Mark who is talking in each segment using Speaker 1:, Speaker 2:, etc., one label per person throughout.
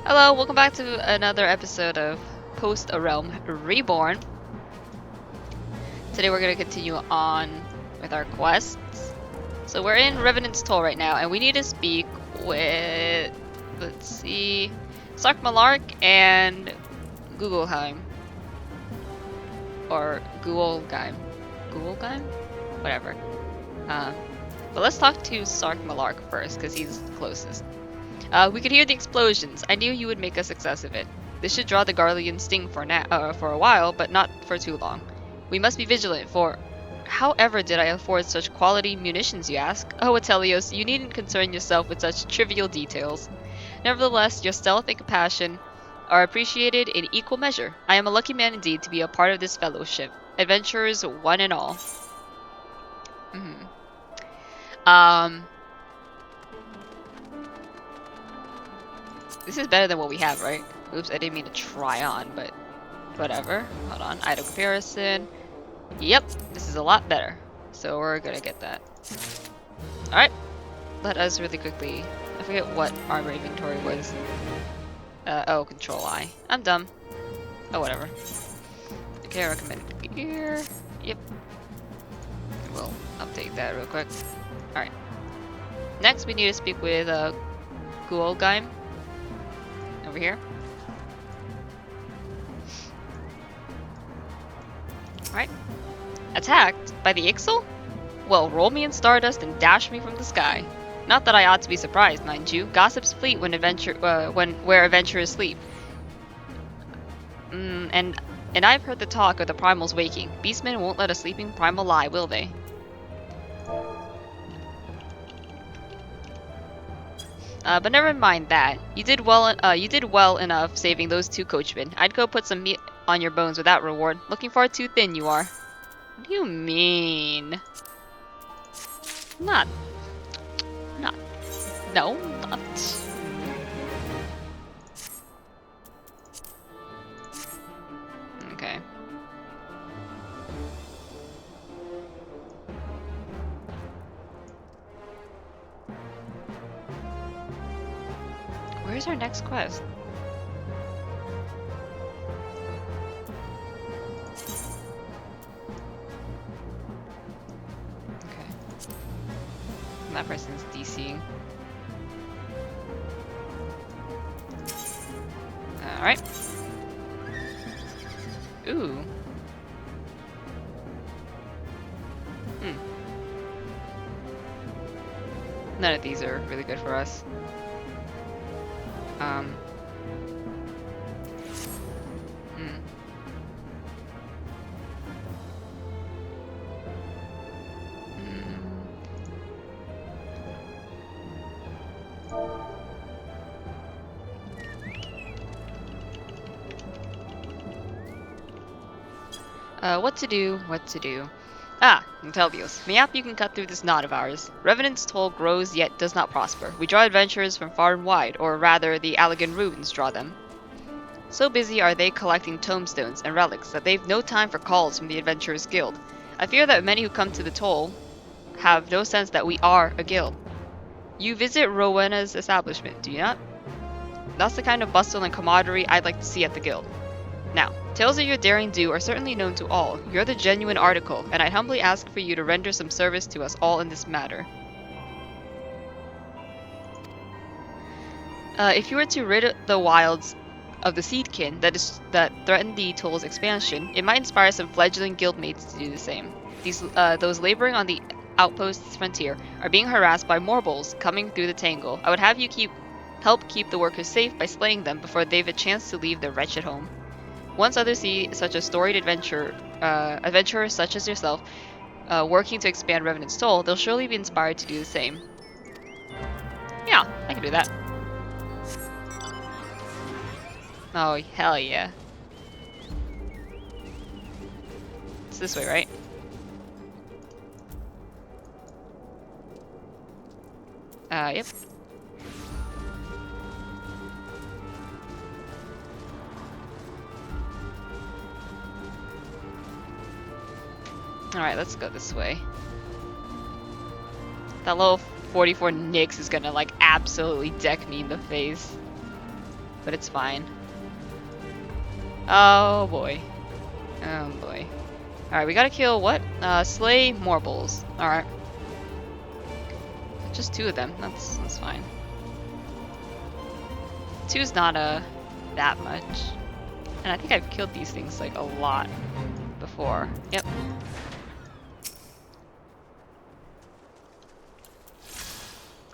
Speaker 1: Hello, welcome back to another episode of Post a Realm Reborn. Today we're going to continue on with our quests. So we're in Revenant's Toll right now, and we need to speak with, let's see, Sark Malark and Gugelheim. Or Guolgeim. Guolgeim? Whatever. But let's talk to Sark Malark first, because he's the closest. We could hear the explosions. I knew you would make a success of it. This should draw the Garlean sting for a while, but not for too long. We must be vigilant, for however did I afford such quality munitions, you ask? Oh, Atelios, you needn't concern yourself with such trivial details. Nevertheless, your stealth and compassion are appreciated in equal measure. I am a lucky man indeed to be a part of this fellowship. Adventurers, one and all. This is better than what we have, right? Oops, I didn't mean to try on, but whatever. Hold on, item comparison. Yep, this is a lot better. So we're gonna get that. Alright, let us really quickly... I forget what armor inventory was. Oh, control I. I'm dumb. Oh, whatever. Okay, recommended gear. Yep. We'll update that real quick. Alright. Next, we need to speak with Guolgeim. Over here. Alright. Attacked? By the Ixal? Well, roll me in stardust and dash me from the sky. Not that I ought to be surprised, mind you. Gossips fleet when where adventurers sleep. And I've heard the talk of the primals waking. Beastmen won't let a sleeping primal lie, will they? But never mind that. You did well enough saving those two coachmen. I'd go put some meat on your bones with that reward. Looking far too thin, you are. What do you mean? Not. No, not. Okay. Where's our next quest? Okay. That person's DCing. Alright. Ooh. None of these are really good for us. What to do? Ah, Intelvios. Mayhap you can cut through this knot of ours. Revenant's Toll grows yet does not prosper. We draw adventurers from far and wide, or rather the Allegan ruins draw them. So busy are they collecting tombstones and relics that they've no time for calls from the Adventurers Guild. I fear that many who come to the Toll have no sense that we are a guild. You visit Rowena's establishment, do you not? That's the kind of bustle and camaraderie I'd like to see at the guild. Now, tales of your daring do are certainly known to all. You're the genuine article, and I'd humbly ask for you to render some service to us all in this matter. If you were to rid the wilds of the seedkin that threaten the Toll's expansion, it might inspire some fledgling guildmates to do the same. Those laboring on the outpost's frontier are being harassed by moogles coming through the tangle. I would have you help keep the workers safe by slaying them before they've a chance to leave their wretched home. Once others see such a storied adventurer such as yourself working to expand Revenant's Toll, they'll surely be inspired to do the same. Yeah, I can do that. Oh, hell yeah. It's this way, right? Yep. Alright, let's go this way. That little 44 Nyx is gonna like absolutely deck me in the face. but it's fine. Oh boy. Oh boy. Alright, we gotta kill what? Slay moogles. Alright. Just 2 of them. That's fine. 2's not that much. And I think I've killed these things like a lot before. Yep.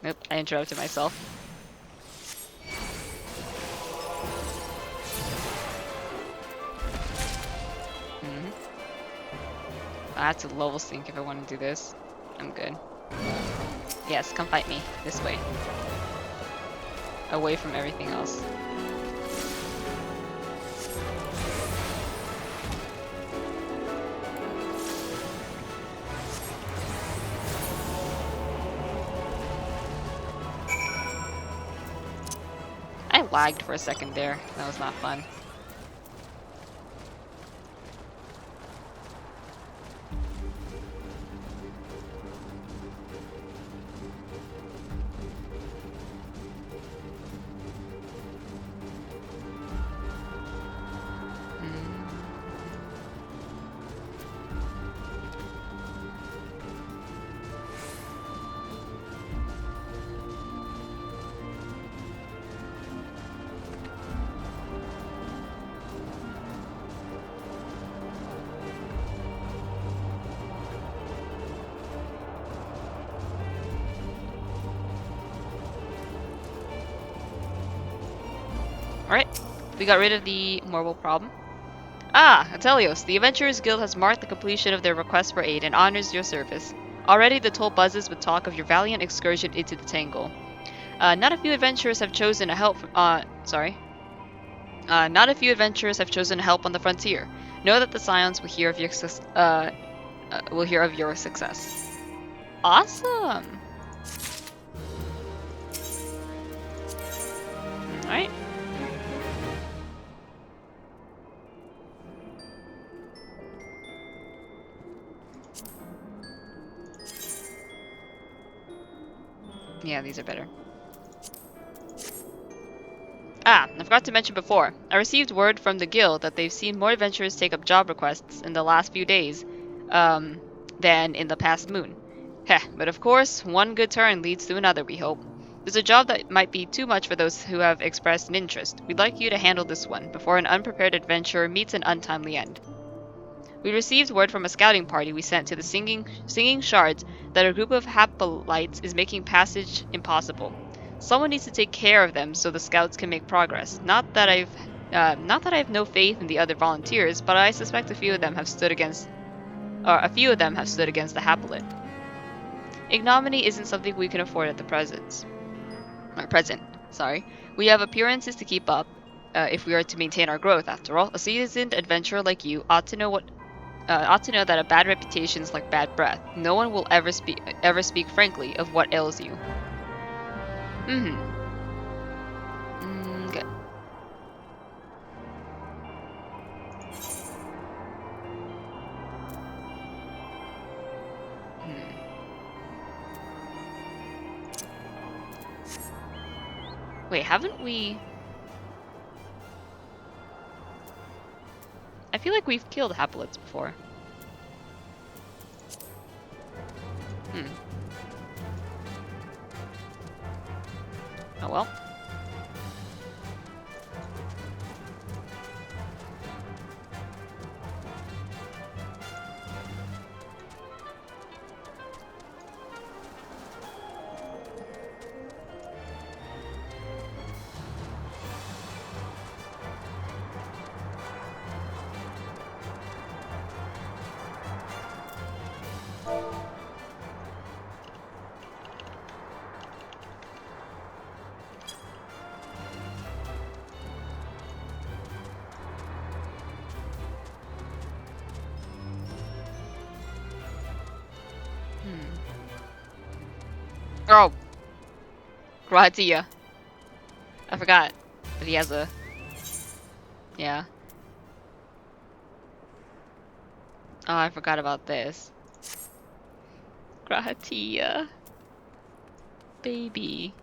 Speaker 1: Nope, I interrupted myself. I have to level sync if I want to do this. I'm good. Yes, come fight me. This way. Away from everything else. I lagged for a second there. That was not fun. Alright, we got rid of the marble problem. Ah, Atelios, the Adventurers Guild has marked the completion of their request for aid and honors your service. Already the toll buzzes with talk of your valiant excursion into the Tangle. Not a few adventurers have chosen to help not a few adventurers have chosen to help on the frontier. Know that the Scions will hear of your success. Awesome! Alright. Yeah, these are better. Ah, I forgot to mention before. I received word from the guild that they've seen more adventurers take up job requests in the last few days, than in the past moon. Heh, but of course, one good turn leads to another, we hope. There's a job that might be too much for those who have expressed an interest. We'd like you to handle this one, before an unprepared adventurer meets an untimely end. We received word from a scouting party we sent to the Singing Shards that a group of Hapolites is making passage impossible. Someone needs to take care of them so the scouts can make progress. Not that I have no faith in the other volunteers, but I suspect a few of them have stood against the Hapolite. Ignominy isn't something we can afford at the present. Sorry. We have appearances to keep up, if we are to maintain our growth. After all, a seasoned adventurer like you ought to know that a bad reputation is like bad breath. No one will ever speak frankly of what ails you. Good. Wait, haven't we... I feel like we've killed Hapolites before. Oh well. Oh! Gratia. I forgot that he has a... Yeah. Oh, I forgot about this. Gratia. Baby.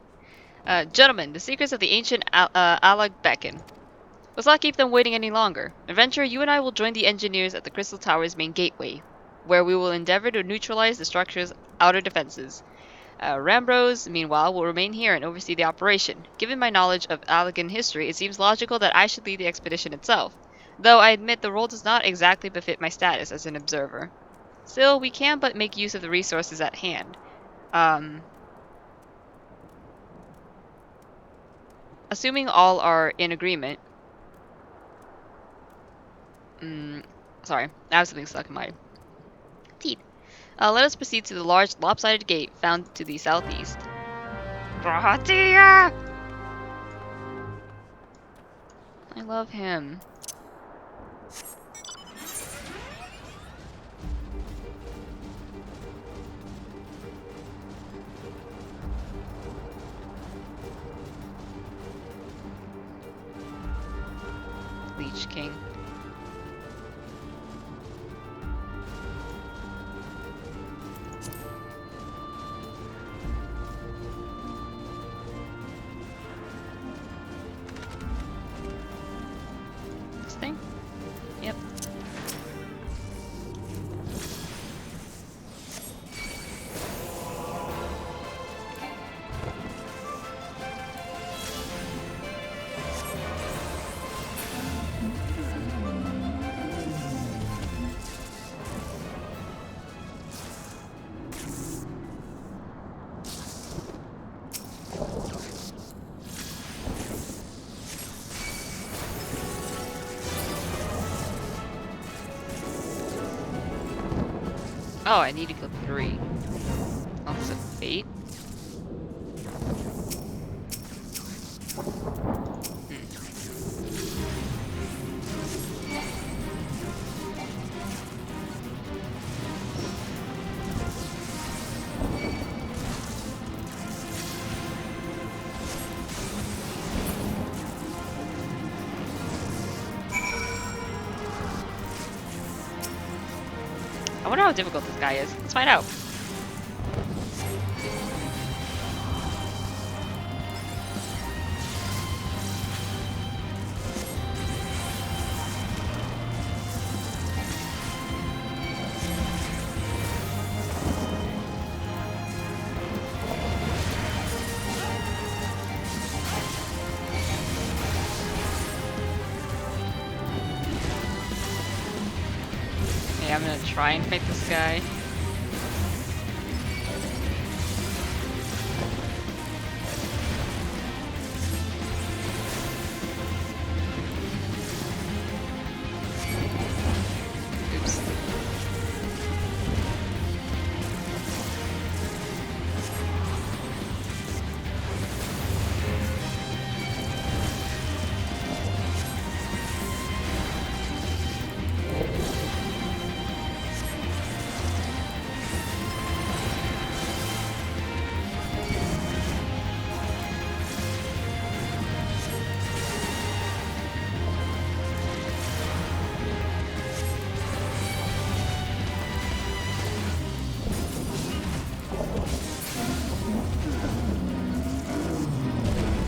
Speaker 1: Gentlemen, the secrets of the ancient Alag beckon. Let's not keep them waiting any longer. Adventurer, you and I will join the engineers at the Crystal Tower's main gateway, where we will endeavor to neutralize the structure's outer defenses. Rambrose, meanwhile, will remain here and oversee the operation. Given my knowledge of Allegan history, it seems logical that I should lead the expedition itself, though I admit the role does not exactly befit my status as an observer. Still, we can but make use of the resources at hand. Assuming all are in agreement. Sorry, I have something stuck in my teeth. Let us proceed to the large lopsided gate found to the southeast. Grahatia! I love him. Leech King. This thing? Yep. Oh, I need to kill 3. Oh, is it fate? I wonder how difficult this guy is. Let's find out. Okay, I'm gonna try and fight this guy. Oops.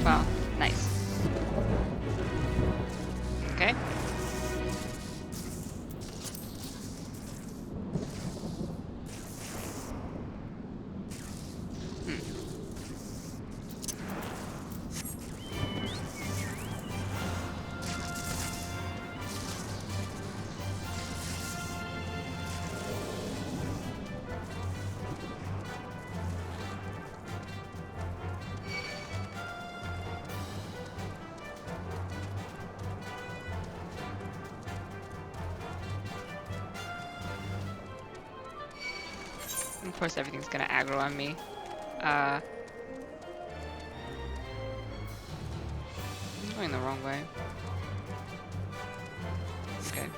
Speaker 1: Wow, nice. Okay. Of course, everything's gonna aggro on me. I'm going the wrong way. Okay.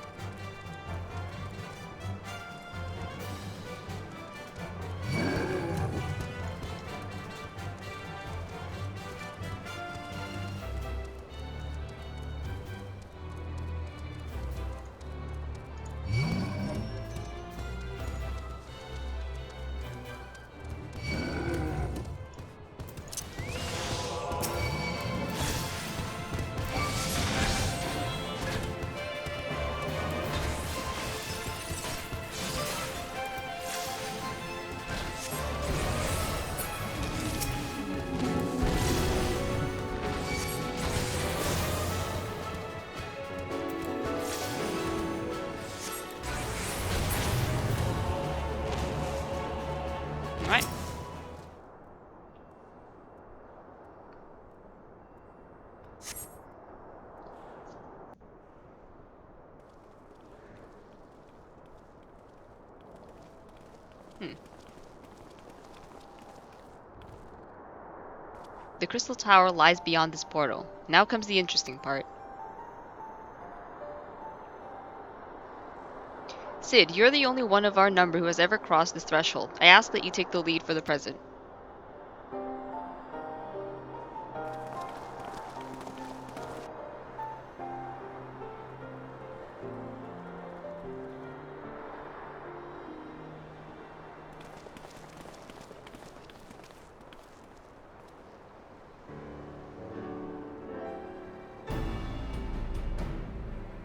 Speaker 1: Hmm. The crystal tower lies beyond this portal. Now comes the interesting part. Sid, you're the only one of our number who has ever crossed this threshold. I ask that you take the lead for the present.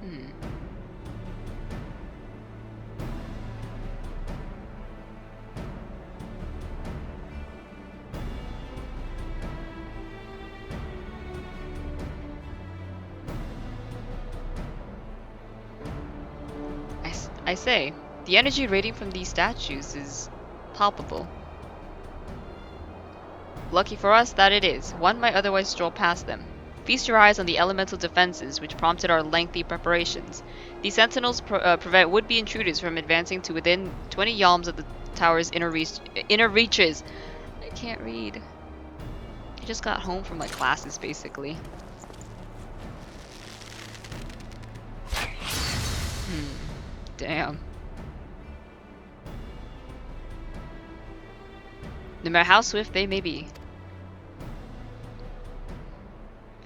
Speaker 1: Hmm. I say, the energy radiating from these statues is palpable. Lucky for us that it is. One might otherwise stroll past them. Feast your eyes on the elemental defenses which prompted our lengthy preparations. These sentinels prevent would-be intruders from advancing to within 20 yalms of the tower's inner reaches. I can't read. I just got home from my classes, basically. Damn. No matter how swift they may be.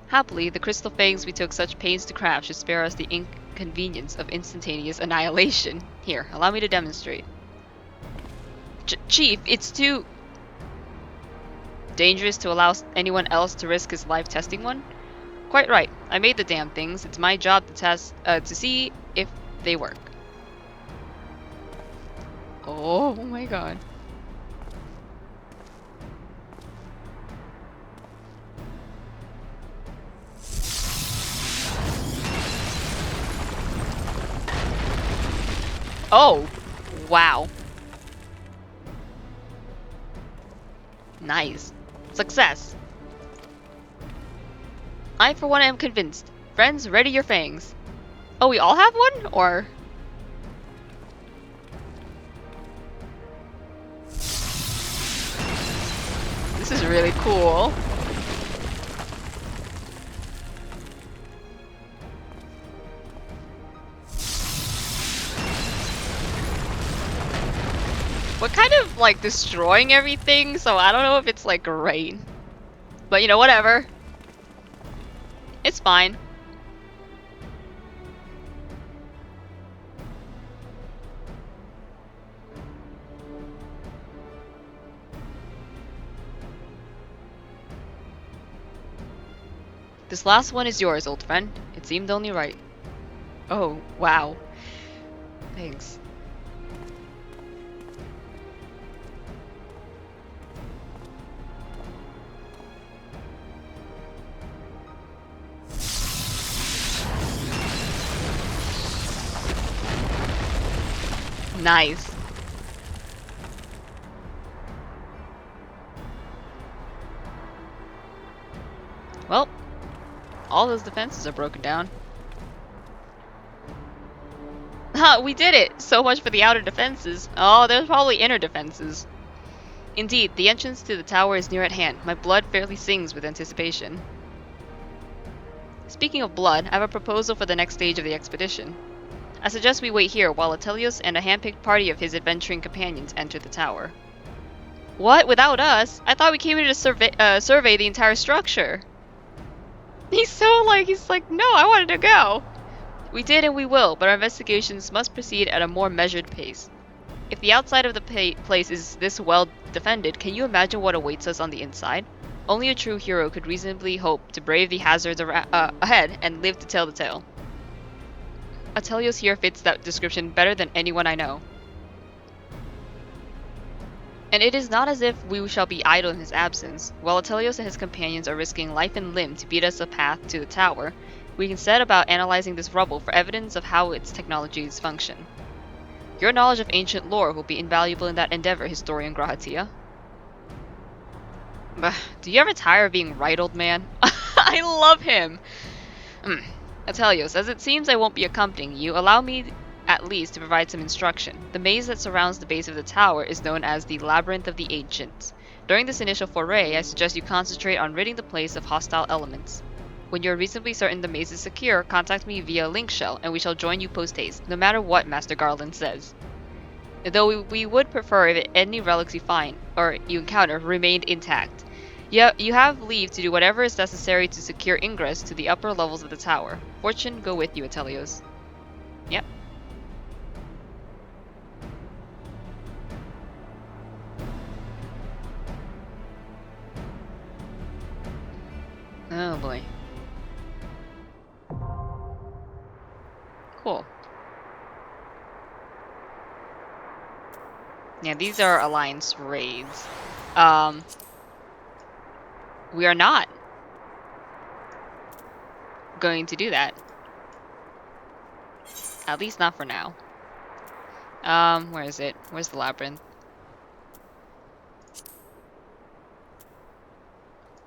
Speaker 1: Happily, the crystal fangs we took such pains to craft should spare us the inconvenience of instantaneous annihilation. Here, allow me to demonstrate. Chief, it's too dangerous to allow anyone else to risk his life testing one? Quite right. I made the damn things. It's my job to test, to see if they work. Oh my god. Oh! Wow. Nice. Success. I, for one, am convinced. Friends, ready your fangs. Oh, we all have one? Or... This is really cool. We're kind of like destroying everything, so I don't know if it's like great. But you know, whatever. It's fine. This last one is yours, old friend. It seemed only right. Oh, wow. Thanks. Nice. Well, all those defenses are broken down. Ha, we did it! So much for the outer defenses. Oh, there's probably inner defenses. Indeed, the entrance to the tower is near at hand. My blood fairly sings with anticipation. Speaking of blood, I have a proposal for the next stage of the expedition. I suggest we wait here while Atelios and a handpicked party of his adventuring companions enter the tower. What? Without us? I thought we came here to survey the entire structure. He's like, no, I wanted to go. We did and we will, but our investigations must proceed at a more measured pace. If the outside of the place is this well defended, can you imagine what awaits us on the inside? Only a true hero could reasonably hope to brave the hazards ahead and live to tell the tale. Atelios here fits that description better than anyone I know. And it is not as if we shall be idle in his absence. While Atelios and his companions are risking life and limb to beat us a path to the tower, we can set about analyzing this rubble for evidence of how its technologies function. Your knowledge of ancient lore will be invaluable in that endeavor, Historian Grahatia. Do you ever tire of being right, old man? I love him! Atelios, as it seems I won't be accompanying you, allow me at least to provide some instruction. The maze that surrounds the base of the tower is known as the Labyrinth of the Ancients. During this initial foray, I suggest you concentrate on ridding the place of hostile elements. When you're reasonably certain the maze is secure, contact me via link shell, and we shall join you post-haste, no matter what Master Garland says. Though we would prefer if any relics you find, or you encounter, remained intact. You have leave to do whatever is necessary to secure ingress to the upper levels of the tower. Fortune go with you, Atelios. Yep. Oh boy. Cool. Yeah, these are Alliance raids. We are not going to do that. At least not for now. Where is it? Where's the labyrinth?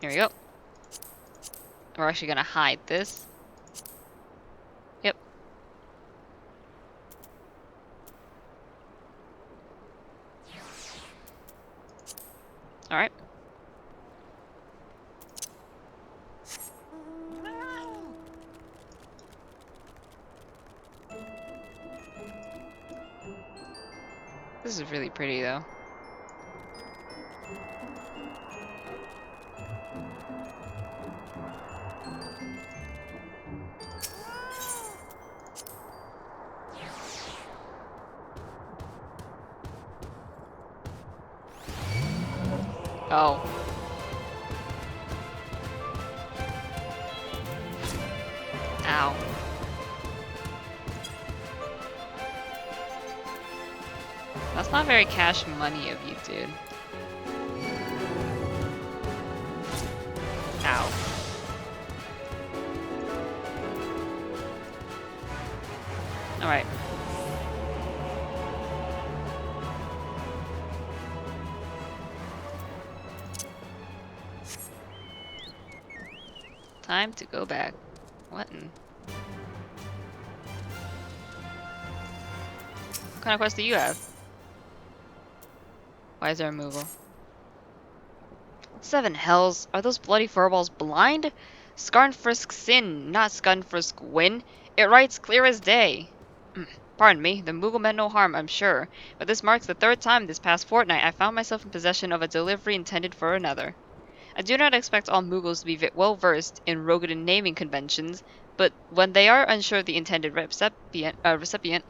Speaker 1: Here we go. We're actually gonna hide this. Yep. Alright. This is really pretty though. Oh. Ow. That's not very cash money of you, dude. Ow. Alright. Time to go back. What in? What kind of quest do you have? Why is there a moogle? Seven hells! Are those bloody furballs blind? Scarnfrisk sin, not Scarnfrisk win. It writes clear as day. Pardon me, the moogle meant no harm, I'm sure, but this marks the third time this past fortnight I found myself in possession of a delivery intended for another. I do not expect all moogles to be well versed in Rogadan naming conventions, but when they are unsure of the intended recipient,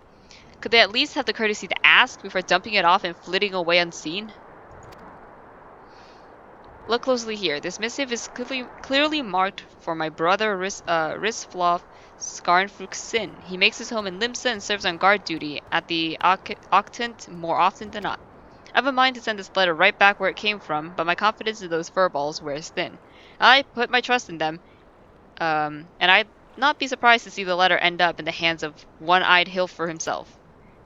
Speaker 1: could they at least have the courtesy to ask before dumping it off and flitting away unseen? Look closely here. This missive is clearly marked for my brother Risflof Skarnfruksin. He makes his home in Limsa and serves on guard duty at the Octant more often than not. I have a mind to send this letter right back where it came from, but my confidence in those furballs wears thin. I put my trust in them, and I'd not be surprised to see the letter end up in the hands of one-eyed Hilfer himself.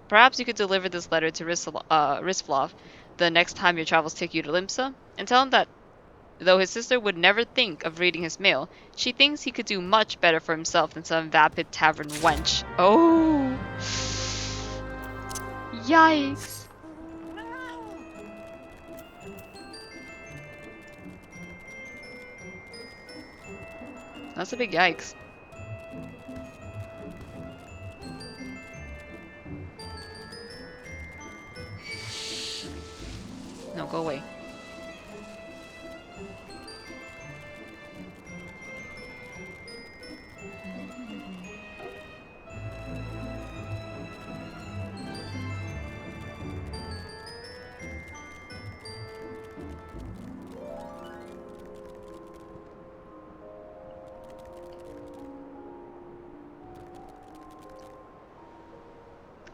Speaker 1: Perhaps you could deliver this letter to Risflof the next time your travels take you to Limsa, and tell him that though his sister would never think of reading his mail, she thinks he could do much better for himself than some vapid tavern wench. Oh! Yikes! That's a big yikes. No, go away.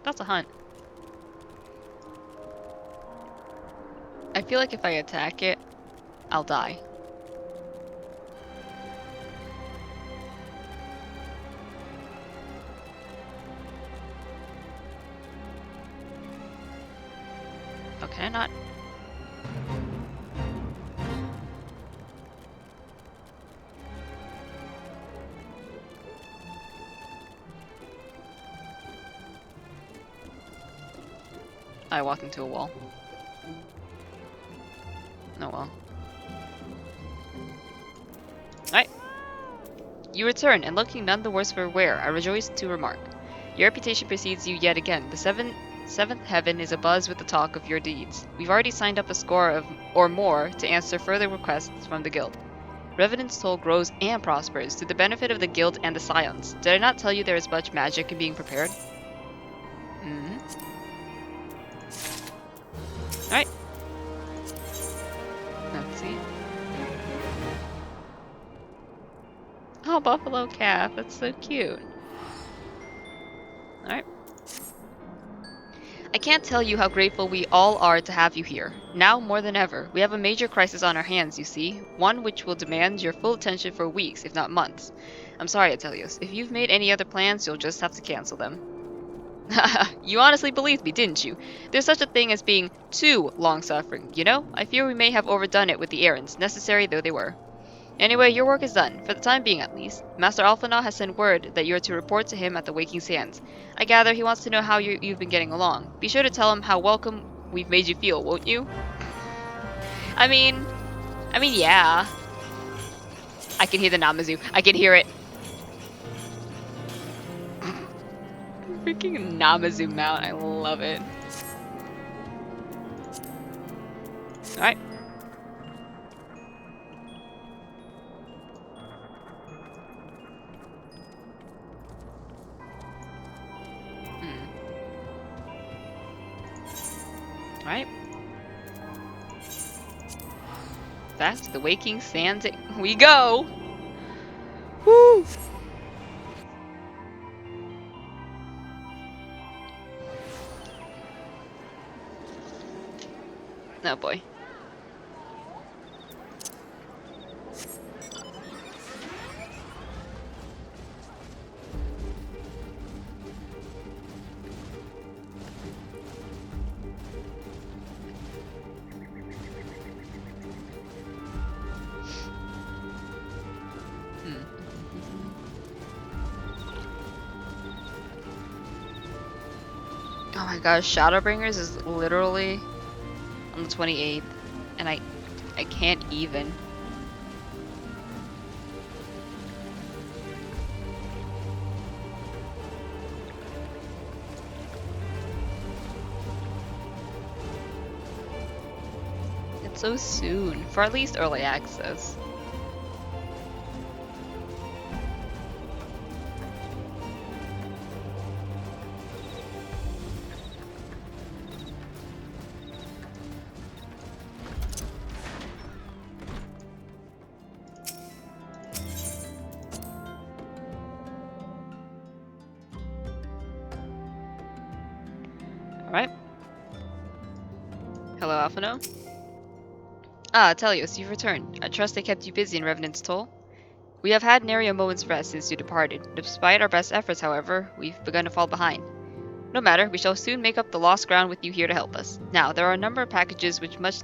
Speaker 1: That's a hunt. I feel like if I attack it, I'll die. Oh, can I not? I walked into a wall. Oh well. Alright. You return, and looking none the worse for wear, I rejoice to remark. Your reputation precedes you yet again. The seventh heaven is abuzz with the talk of your deeds. We've already signed up a score of or more to answer further requests from the guild. Revenant's toll grows and prospers to the benefit of the guild and the scions. Did I not tell you there is much magic in being prepared? Hmm. Alright. Let's see. Oh, buffalo calf. That's so cute. Alright. I can't tell you how grateful we all are to have you here. Now more than ever, we have a major crisis on our hands, you see. One which will demand your full attention for weeks, if not months. I'm sorry, Atelios. If you've made any other plans, you'll just have to cancel them. You honestly believed me, didn't you? There's such a thing as being too long-suffering, you know? I fear we may have overdone it with the errands, necessary though they were. Anyway, your work is done, for the time being at least. Master Alphinaud has sent word that you are to report to him at the Waking Sands. I gather he wants to know how you've been getting along. Be sure to tell him how welcome we've made you feel, won't you? I mean, yeah. I can hear the Namazu. I can hear it. Freaking Namazu mount. I love it. Alright. Alright. Back to the Waking Sands we go! Woo! Oh boy. Oh my gosh, Shadowbringers is literally on the 28th, and I can't even. It's so soon, for at least early access. Alright. Hello, Alphino. Ah, Atelios, you've returned. I trust I kept you busy in Revenant's Toll. We have had nary a moment's rest since you departed. Despite our best efforts, however, we've begun to fall behind. No matter, we shall soon make up the lost ground with you here to help us. Now, there are a number of packages which must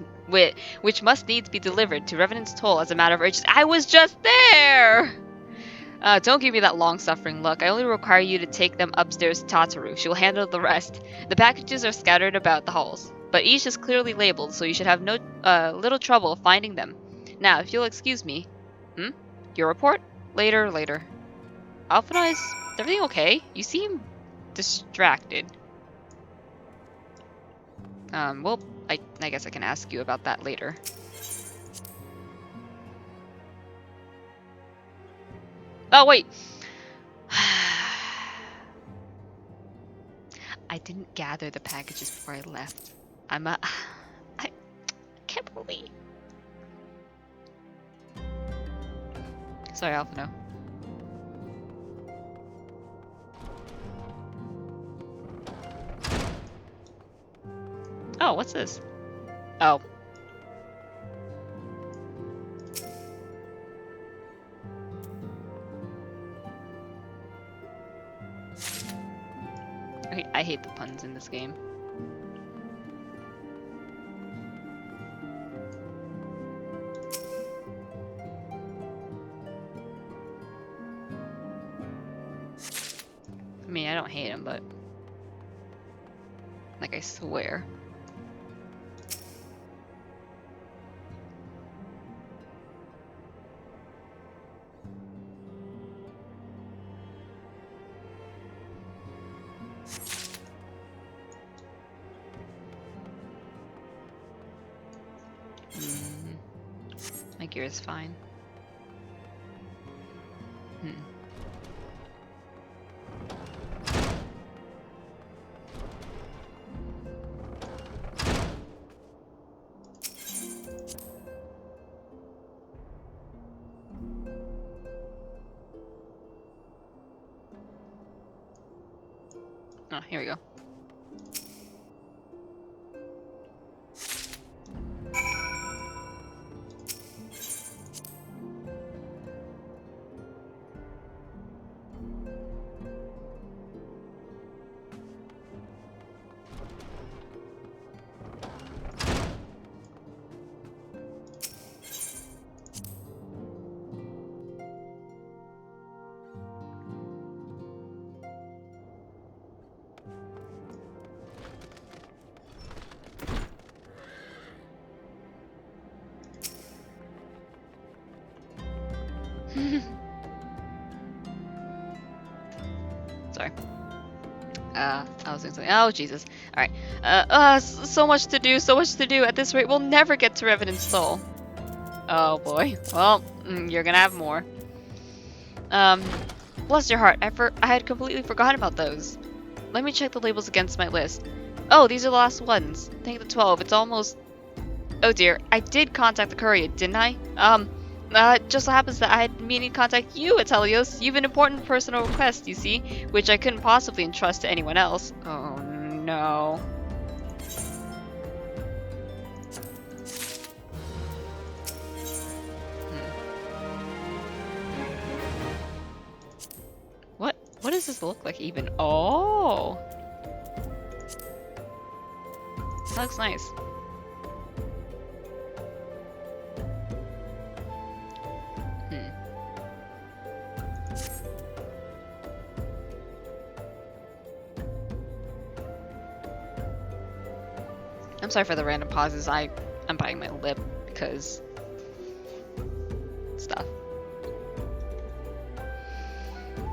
Speaker 1: needs be delivered to Revenant's Toll as a matter of urgency. I was just there! Don't give me that long-suffering look. I only require you to take them upstairs to Tataru. She will handle the rest. The packages are scattered about the halls, but each is clearly labeled, so you should have no little trouble finding them. Now, if you'll excuse me. Your report? Later. Alphina, is everything okay? You seem distracted. Well, I guess I can ask you about that later. Oh, wait! I didn't gather the packages before I left. I can't believe. Sorry, Alphino. Oh, what's this? Oh. I hate the puns in this game. I mean, I don't hate him, but Like, I swear. My gear is fine. Oh, here we go. Sorry. I was doing something. Oh, Jesus. Alright. So much to do, so much to do. At this rate, we'll never get to Revenant's Soul. Oh, boy. Well, you're gonna have more. Bless your heart. I had completely forgotten about those. Let me check the labels against my list. Oh, these are the last ones. Thank the 12. It's almost... Oh, dear. I did contact the courier, didn't I? It just so happens that I had meaning to contact you, Atelios. You've an important personal request, you see, which I couldn't possibly entrust to anyone else. Oh, no. What does this look like even? Oh! That looks nice. I'm sorry for the random pauses. I'm biting my lip because stuff.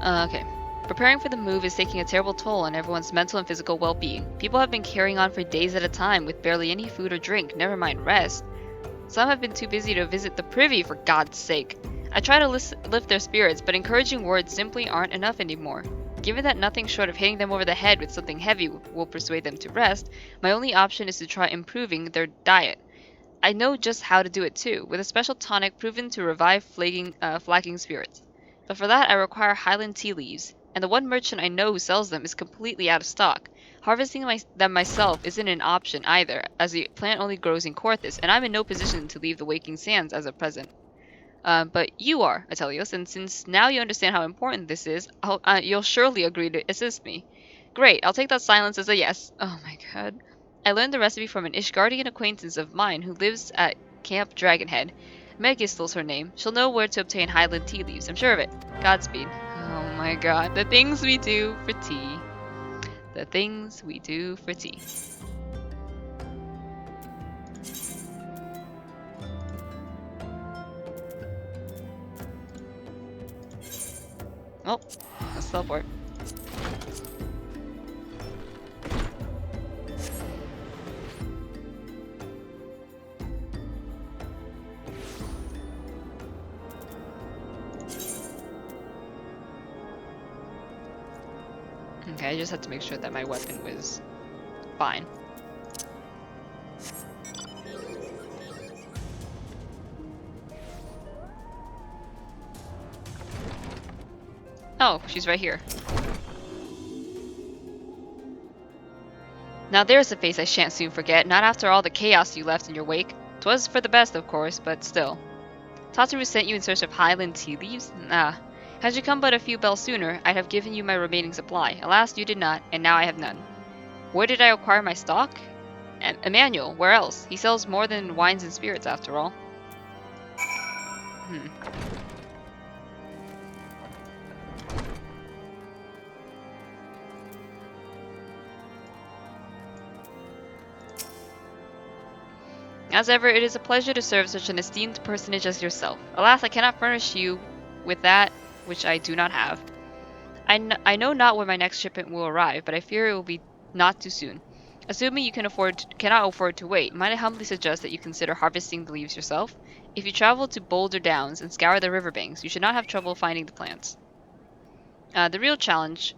Speaker 1: Okay. Preparing for the move is taking a terrible toll on everyone's mental and physical well-being. People have been carrying on for days at a time with barely any food or drink, never mind rest. Some have been too busy to visit the privy, for God's sake. I try to lift their spirits, but encouraging words simply aren't enough anymore. Given that nothing short of hitting them over the head with something heavy will persuade them to rest, my only option is to try improving their diet. I know just how to do it too, with a special tonic proven to revive flagging spirits. But for that I require Highland tea leaves, and the one merchant I know who sells them is completely out of stock. Harvesting them myself isn't an option either, as the plant only grows in Corthus, and I'm in no position to leave the Waking Sands as of present. But you are, Atelios, and since now you understand how important this is, you'll surely agree to assist me. Great, I'll take that silence as a yes. Oh my god. I learned the recipe from an Ishgardian acquaintance of mine who lives at Camp Dragonhead. Megistel's her name. She'll know where to obtain Highland tea leaves, I'm sure of it. Godspeed. Oh my god, the things we do for tea. The things we do for tea. Oh, let's teleport. Okay, I just had to make sure that my weapon was fine. Oh, she's right here. Now there's a face I shan't soon forget, not after all the chaos you left in your wake. 'Twas for the best, of course, but still. Tataru sent you in search of Highland tea leaves? Ah. Had you come but a few bells sooner, I'd have given you my remaining supply. Alas, you did not, and now I have none. Where did I acquire my stock? Emmanuel, where else? He sells more than wines and spirits, after all. As ever, it is a pleasure to serve such an esteemed personage as yourself. Alas, I cannot furnish you with that which I do not have. I know not when my next shipment will arrive, but I fear it will be not too soon. Assuming you cannot afford to wait, might I humbly suggest that you consider harvesting the leaves yourself? If you travel to Boulder Downs and scour the riverbanks, you should not have trouble finding the plants. The real challenge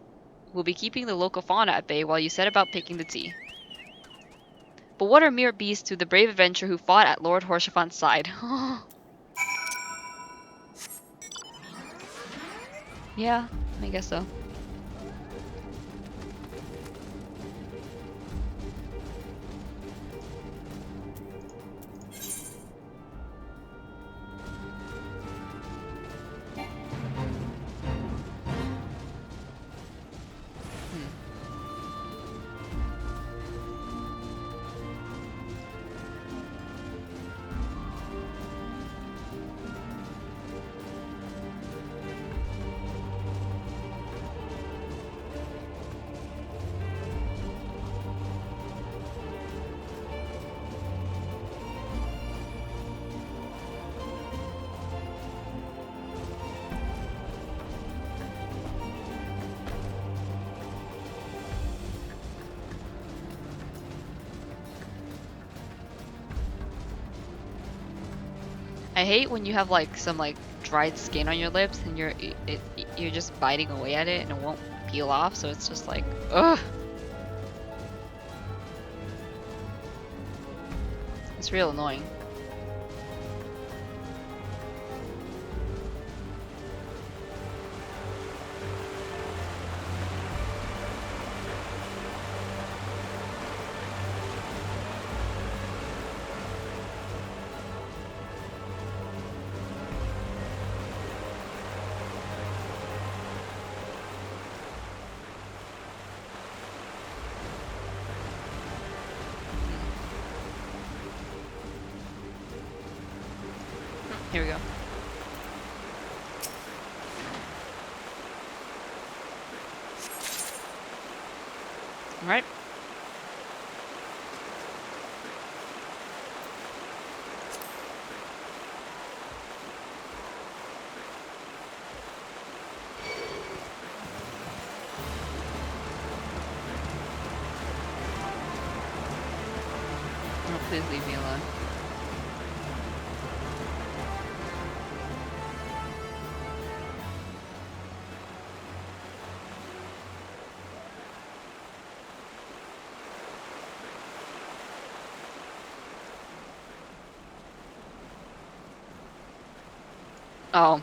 Speaker 1: will be keeping the local fauna at bay while you set about picking the tea. But what are mere beasts to the brave adventurer who fought at Lord Horshaphant's side? Yeah, I guess so. I hate when you have like some like dried skin on your lips and you're just biting away at it and it won't peel off, so it's just like ugh. It's real annoying. Here we go. All right. Oh, please leave me alone. Oh,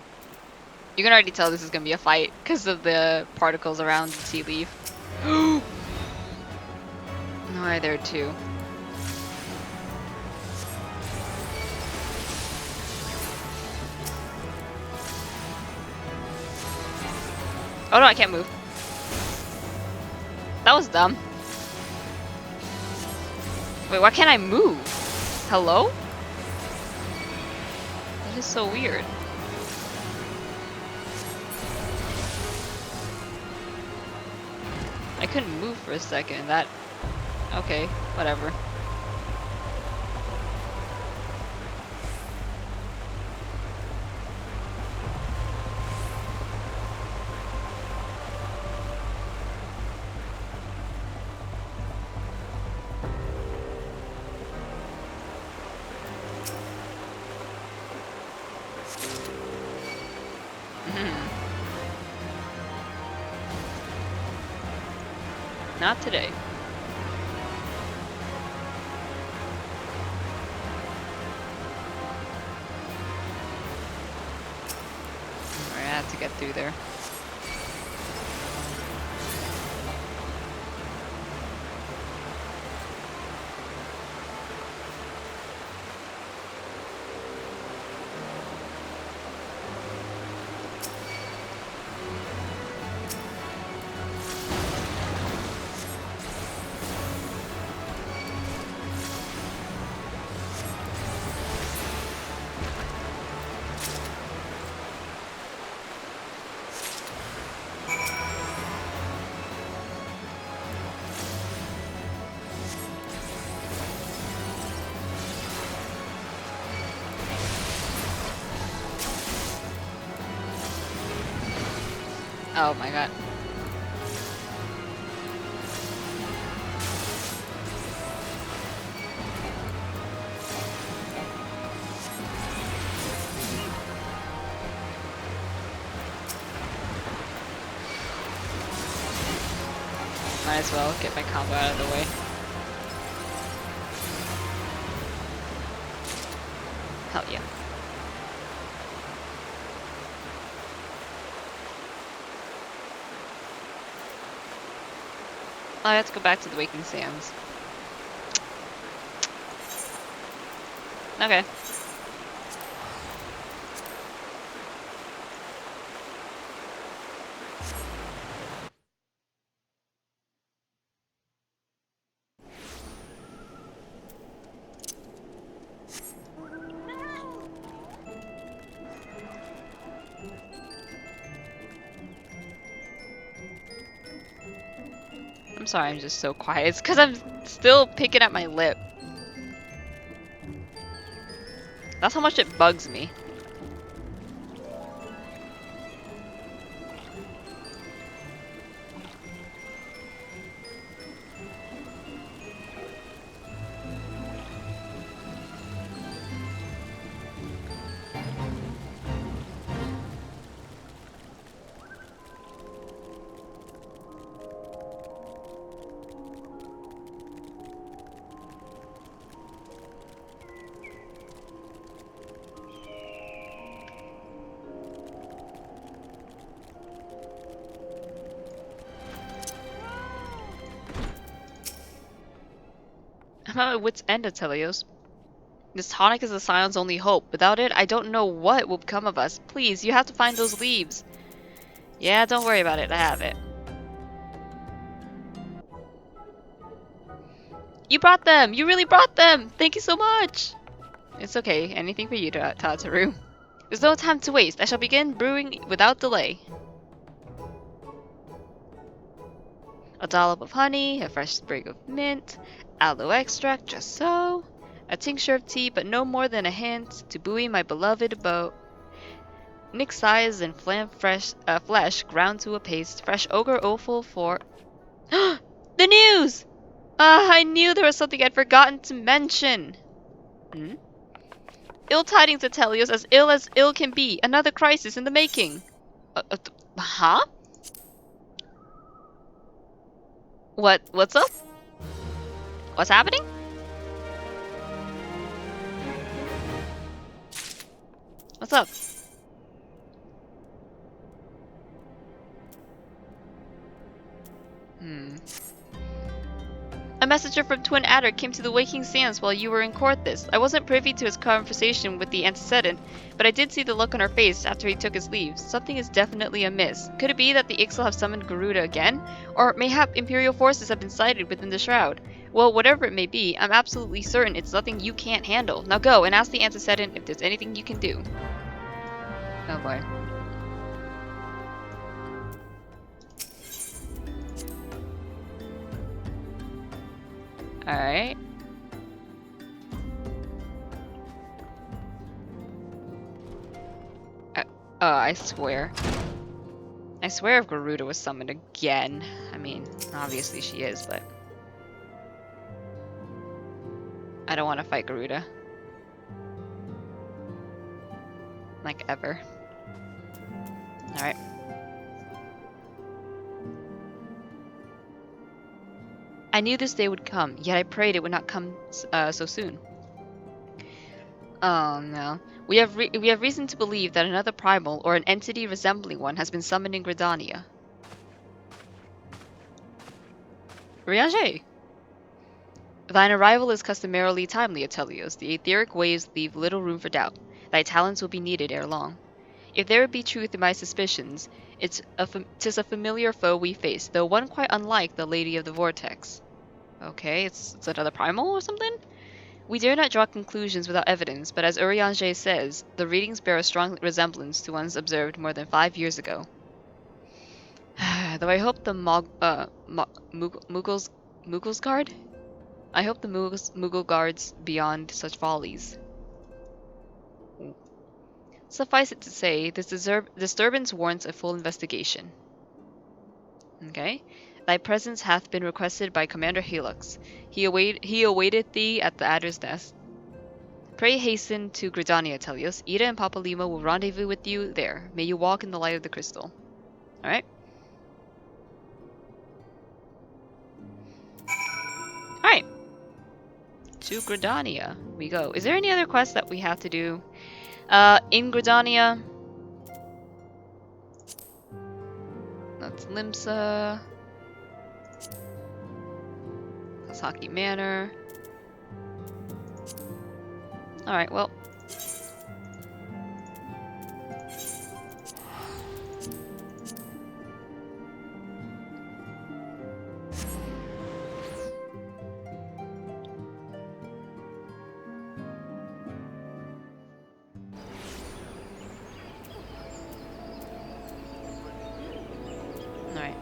Speaker 1: you can already tell this is gonna be a fight because of the particles around the tea leaf. No, I there too. Oh no, I can't move. That was dumb. Wait, why can't I move? Hello? That is so weird. I couldn't move for a second. That... Okay, whatever. Not today. Alright, I have to get through there. Oh my god. Might as well get my combo out of the way. Hell yeah. I have to go back to the Waking Sands. Okay. I'm sorry, I'm just so quiet. It's because I'm still picking at my lip. That's how much it bugs me. I'm at my wit's end, Atelios. This tonic is the Scion's only hope. Without it, I don't know what will become of us. Please, you have to find those leaves. Yeah, don't worry about it. I have it. You brought them! You really brought them! Thank you so much! It's okay. Anything for you, Tataru. There's no time to waste. I shall begin brewing without delay. A dollop of honey, a fresh sprig of mint, aloe extract, just so. A tincture of tea, but no more than a hint, to buoy my beloved boat. Nick size and flesh ground to a paste, fresh ogre offal for... The news! Ah, I knew there was something I'd forgotten to mention. Hmm? Ill tidings, Atelios, as ill can be. Another crisis in the making. Huh? What's up? What's happening? What's up? A messenger from Twin Adder came to the Waking Sands while you were in Corthus. I wasn't privy to his conversation with the antecedent, but I did see the look on her face after he took his leave. Something is definitely amiss. Could it be that the Ixal have summoned Garuda again? Or mayhap Imperial forces have been sighted within the Shroud? Well, whatever it may be, I'm absolutely certain it's nothing you can't handle. Now go and ask the antecedent if there's anything you can do. Oh boy. Alright. Oh, I swear. I swear if Garuda was summoned again. I mean, obviously she is, but... I don't want to fight Garuda. Like, ever. Alright. I knew this day would come, yet I prayed it would not come so soon. Oh no. We have reason to believe that another primal, or an entity resembling one, has been summoned in Gridania. Riage! Thine arrival is customarily timely, Atelios. The etheric waves leave little room for doubt. Thy talents will be needed ere long. If there be truth in my suspicions, 'tis a familiar foe we face, though one quite unlike the Lady of the Vortex. Okay, it's another primal or something? We dare not draw conclusions without evidence, but as Urianger says, the readings bear a strong resemblance to ones observed more than 5 years ago. Though I hope the Moogles guard? I hope the Moogle guards beyond such follies. Suffice it to say, this disturbance warrants a full investigation. Okay. Thy presence hath been requested by Commander Helix. He awaited thee at the Adder's Nest. Pray hasten to Gridania, Telios. Ida and Papa Lima will rendezvous with you there. May you walk in the light of the crystal. Alright? Alright. To Gridania we go. Is there any other quests that we have to do? In Gridania. That's Limsa. Kasaki Manor. Alright, well. Alright.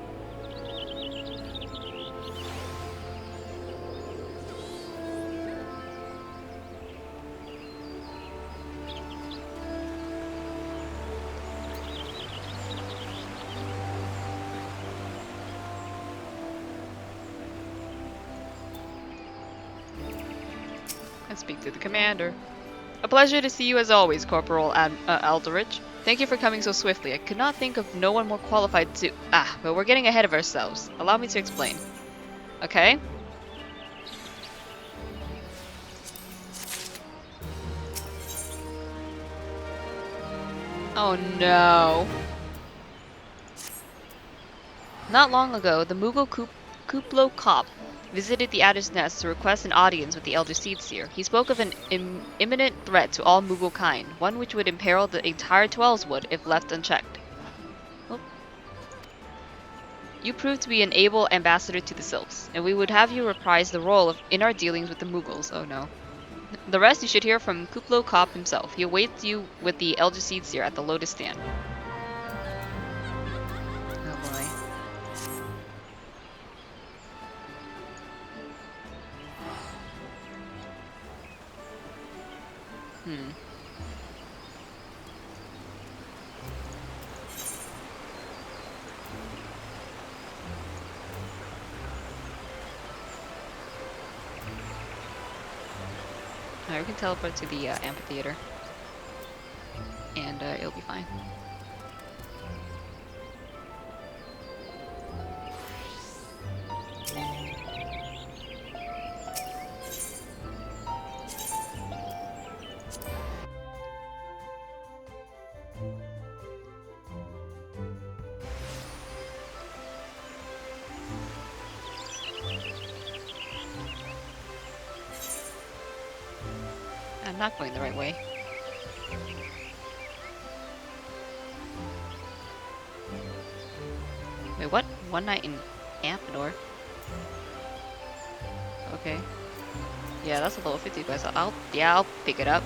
Speaker 1: Let's speak to the commander. A pleasure to see you as always, Corporal Aldrich. Thank you for coming so swiftly. I could not think of no one more qualified to... but we're getting ahead of ourselves. Allow me to explain. Okay? Oh no. Not long ago, the Moogle Kuplo Kop visited the Adder's Nest to request an audience with the Elder Seedseer. He spoke of an imminent threat to all Moogle kind, one which would imperil the entire Twellswood if left unchecked. Oh. You proved to be an able ambassador to the Sylphs, and we would have you reprise the role in our dealings with the Moogles. Oh no. The rest you should hear from Kuplo Kop himself. He awaits you with the Elder Seedseer at the Lotus Stand. Oh boy. Alright, we can teleport to the amphitheater. And it'll be fine. I'm not going the right way. Wait, what? One night in Amphenor? Okay. Yeah, that's a level 50 quest. I'll pick it up.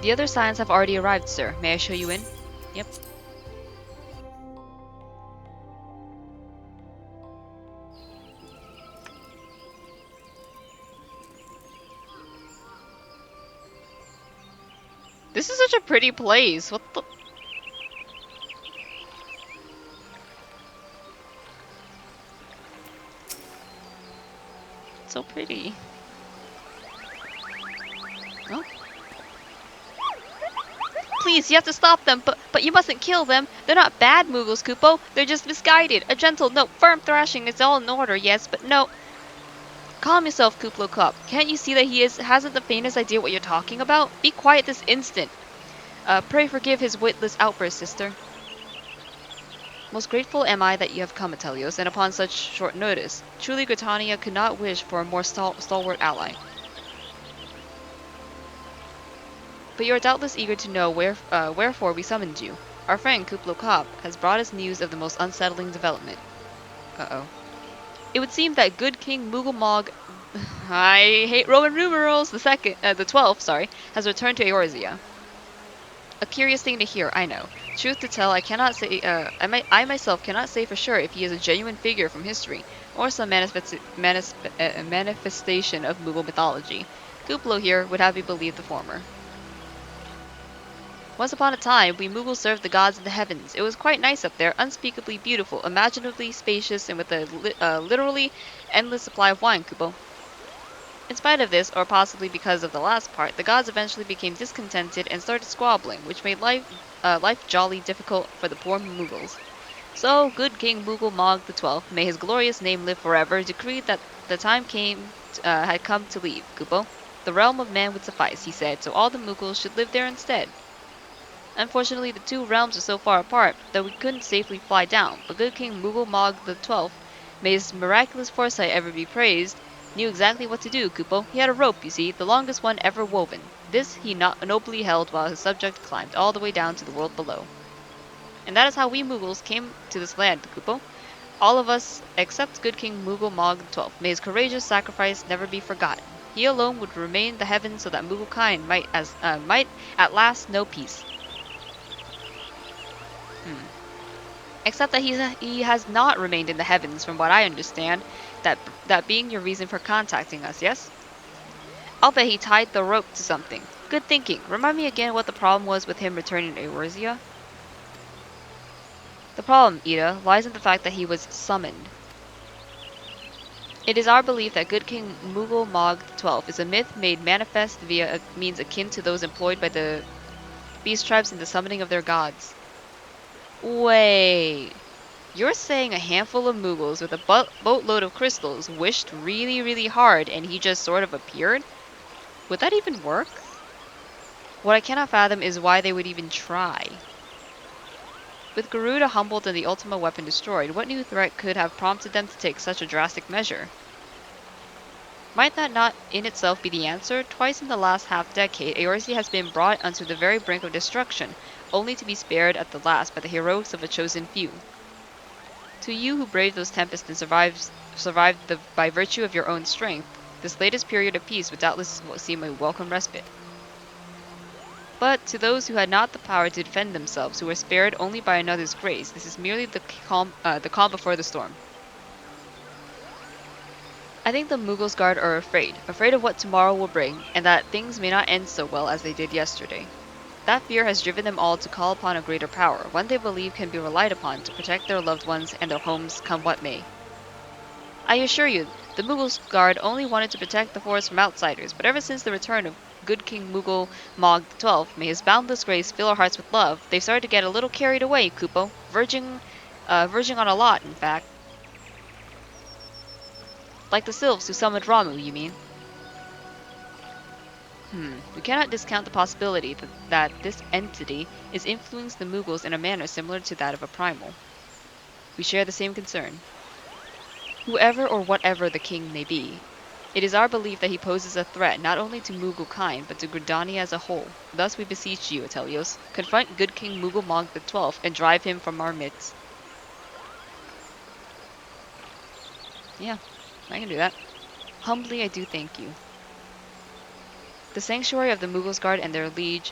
Speaker 1: The other signs have already arrived, sir. May I show you in? Yep. This is such a pretty place. What the... It's so pretty. Oh. Please, you have to stop them, but you mustn't kill them. They're not bad Moogles, Kupo. They're just misguided. A gentle, no, firm thrashing is all in order, yes, but no. Calm yourself, Kuplo Kop. Can't you see that he hasn't the faintest idea what you're talking about? Be quiet this instant. Pray forgive his witless outburst, sister. Most grateful am I that you have come, Atelios, and upon such short notice. Truly, Gritania could not wish for a more stalwart ally. But you are doubtless eager to know wherefore we summoned you. Our friend Kuplo Kop has brought us news of the most unsettling development. Uh-oh. It would seem that good King Moogle Mog I hate Roman numerals. The 12th, sorry, has returned to Eorzea. A curious thing to hear, I know. Truth to tell, I cannot say. I myself cannot say for sure if he is a genuine figure from history or some manifestation of Moogle mythology. Kuplo here would have me believe the former. Once upon a time, we Moogles served the gods in the heavens. It was quite nice up there, unspeakably beautiful, imaginatively spacious, and with a literally endless supply of wine, Kupo. In spite of this, or possibly because of the last part, the gods eventually became discontented and started squabbling, which made life jolly difficult for the poor Moogles. So, good King Moogle Mog XII, may his glorious name live forever, decreed that the had come to leave, Kupo. The realm of man would suffice, he said, so all the Moogles should live there instead. Unfortunately, the two realms are so far apart that we couldn't safely fly down, but good King Moogle Mog XII, may his miraculous foresight ever be praised, knew exactly what to do, Kupo. He had a rope, you see, the longest one ever woven. This he nobly held while his subject climbed all the way down to the world below. And that is how we Moogles came to this land, Kupo. All of us, except good King Moogle Mog XII. May his courageous sacrifice never be forgotten. He alone would remain in the heavens so that Moogle kind might at last know peace. Except that he has not remained in the heavens, from what I understand. That being your reason for contacting us, yes? I'll bet he tied the rope to something. Good thinking. Remind me again what the problem was with him returning to Eorzea? The problem, Ida, lies in the fact that he was summoned. It is our belief that good King Moogle Mog XII is a myth made manifest via a means akin to those employed by the beast tribes in the summoning of their gods. Wait. You're saying a handful of Moogles with a boatload of crystals wished really, really hard and he just sort of appeared? Would that even work? What I cannot fathom is why they would even try. With Garuda humbled and the Ultima weapon destroyed, what new threat could have prompted them to take such a drastic measure? Might that not in itself be the answer? Twice in the last half-decade, Eorzea has been brought unto the very brink of destruction, only to be spared at the last by the heroics of a chosen few. To you who braved those tempests and survived by virtue of your own strength, this latest period of peace would doubtless seem a welcome respite. But to those who had not the power to defend themselves, who were spared only by another's grace, this is merely the calm before the storm. I think the Moogles Guard are afraid of what tomorrow will bring, and that things may not end so well as they did yesterday. That fear has driven them all to call upon a greater power, one they believe can be relied upon to protect their loved ones and their homes come what may. I assure you, the Moogles Guard only wanted to protect the forest from outsiders, but ever since the return of good King Moogle Mog XII, may his boundless grace fill our hearts with love, they've started to get a little carried away, Kupo. Verging on a lot, in fact. Like the sylphs who summoned Ramu, you mean? We cannot discount the possibility that this entity is influencing the Moogles in a manner similar to that of a primal. We share the same concern. Whoever or whatever the king may be, it is our belief that he poses a threat not only to Moogle kind, but to Gridania as a whole. Thus we beseech you, Atelios, confront good King Moogle Mog XII and drive him from our midst. Yeah, I can do that. Humbly I do thank you. The sanctuary of the Moogles Guard and their liege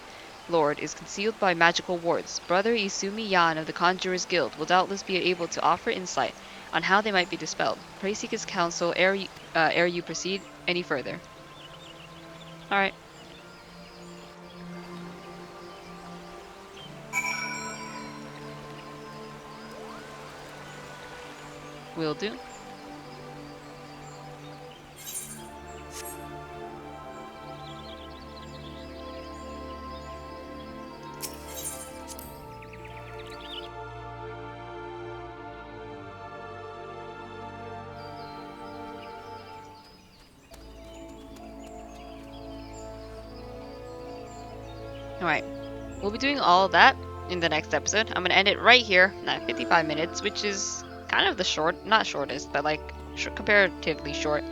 Speaker 1: lord is concealed by magical wards. Brother Isumi Yan of the Conjurers Guild will doubtless be able to offer insight on how they might be dispelled. Pray seek his counsel ere you proceed any further. Alright. Will do. Alright, we'll be doing all of that in the next episode. I'm going to end it right here at 55 minutes, which is kind of the not shortest, but like comparatively short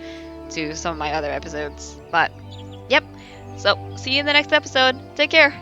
Speaker 1: to some of my other episodes. But, yep, so see you in the next episode. Take care!